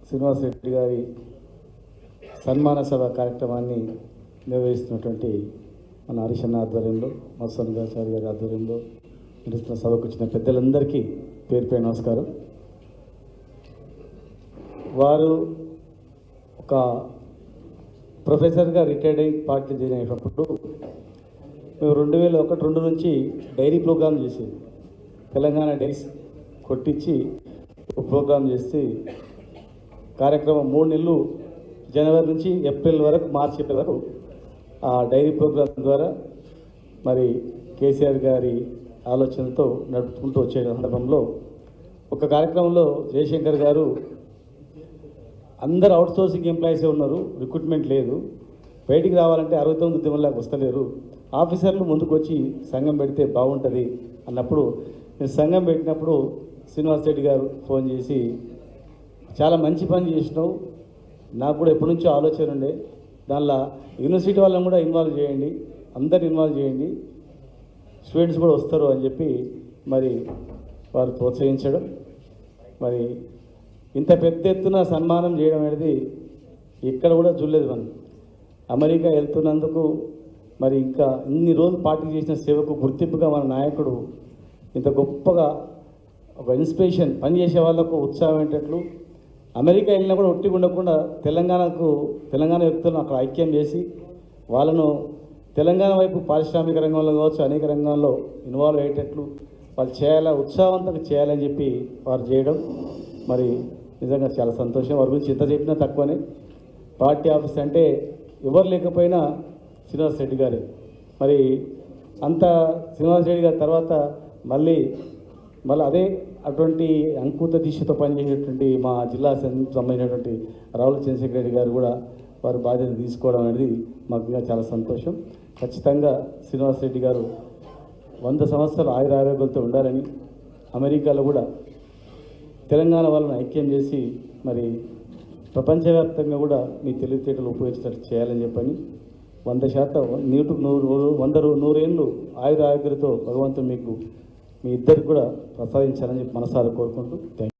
శ్రీనివాస్ రెడ్డి గారి సన్మాన సభ కార్యక్రమాన్ని నిర్వహిస్తున్నటువంటి మన హరిశన్న ఆధ్వర్యంలో, మత్స్వామి గాచారి గారి ఆధ్వర్యంలో నిర్వహిస్తున్న సభకు వచ్చిన పెద్దలందరికీ పేరు పేరు నమస్కారం. వారు ఒక ప్రొఫెసర్గా రిటైర్డ్ అయ్యి పార్టీ జాయిన్ అయినప్పుడు మేము 2001-2 నుంచి డైరీ ప్రోగ్రామ్ చేసేది. తెలంగాణ డైరీస్ కొట్టించి ఒక ప్రోగ్రామ్ చేసి కార్యక్రమం 3 నెలలు జనవరి నుంచి ఏప్రిల్ వరకు, మార్చి ఏప్రిల్ వరకు ఆ డైరీ ప్రోగ్రాం ద్వారా మరి కేసీఆర్ గారి ఆలోచనతో నడుపుకుంటూ వచ్చే సందర్భంలో ఒక కార్యక్రమంలో జయశంకర్ గారు అందరు అవుట్సోర్సింగ్ ఎంప్లాయీసే ఉన్నారు, రిక్రూట్మెంట్ లేదు, బయటికి రావాలంటే 69 ఉద్యమంలాగా వస్తలేరు, ఆఫీసర్లు ముందుకు వచ్చి సంఘం పెడితే బాగుంటుంది అన్నప్పుడు నేను సంఘం పెట్టినప్పుడు శ్రీనివాస్ రెడ్డి గారు ఫోన్ చేసి చాలా మంచి పని చేసినావు, నాకు కూడా ఎప్పటి నుంచో ఆలోచన ఉండే, దానిలో యూనివర్సిటీ వాళ్ళని కూడా ఇన్వాల్వ్ చేయండి, అందరిని ఇన్వాల్వ్ చేయండి, స్టూడెంట్స్ కూడా వస్తారు అని చెప్పి మరి వారు ప్రోత్సహించడం, మరి ఇంత పెద్ద ఎత్తున సన్మానం చేయడం అనేది ఇక్కడ కూడా చూడలేదు. మనం అమెరికా వెళ్తున్నందుకు మరి ఇంకా ఇన్ని రోజులు పార్టీ చేసిన సేవకు గుర్తింపుగా మన నాయకుడు ఇంత గొప్పగా ఒక ఇన్స్పిరేషన్, పనిచేసే వాళ్ళకు ఉత్సాహం ఏంటట్లు అమెరికా వెళ్ళినా కూడా ఒట్టి ఉండకుండా తెలంగాణ వ్యక్తులను అక్కడ ఐక్యం చేసి వాళ్ళను తెలంగాణ వైపు పారిశ్రామిక రంగంలో కావచ్చు అనేక రంగాల్లో ఇన్వాల్వ్ అయ్యేటట్లు వాళ్ళు చేయాలా, ఉత్సాహవంతంగా చేయాలని చెప్పి వారు చేయడం మరి నిజంగా చాలా సంతోషం. వారి గురించి ఎంత చెప్పినా తక్కువనే. పార్టీ ఆఫీస్ అంటే ఎవరు లేకపోయినా శ్రీనివాస్ రెడ్డి గారే. మరి అంత శ్రీనివాస్ రెడ్డి గారి తర్వాత మళ్ళీ అదే అటువంటి అంకుత దిశతో పనిచేసేటువంటి మా జిల్లా సంబంధించినటువంటి రావుల చంద్రశేఖర్ రెడ్డి గారు కూడా వారు బాధ్యత తీసుకోవడం అనేది మాకు చాలా సంతోషం. ఖచ్చితంగా శ్రీనివాస్ రెడ్డి గారు 100 సంవత్సరాలు ఆయురారోగ్యాలతో ఉండాలని, అమెరికాలో కూడా తెలంగాణ వాళ్ళని ఐక్యం చేసి మరి ప్రపంచవ్యాప్తంగా కూడా మీ తెలివితేటలు ఉపయోగించేటట్టు చేయాలని చెప్పని 100% 100 ఏళ్ళు ఆయురారోగ్యాలతో భగవంతుడు మీకు మీ ఇద్దరికి కూడా ప్రసాదించాలని చెప్పి మనసారా కోరుకుంటూ థ్యాంక్ యూ.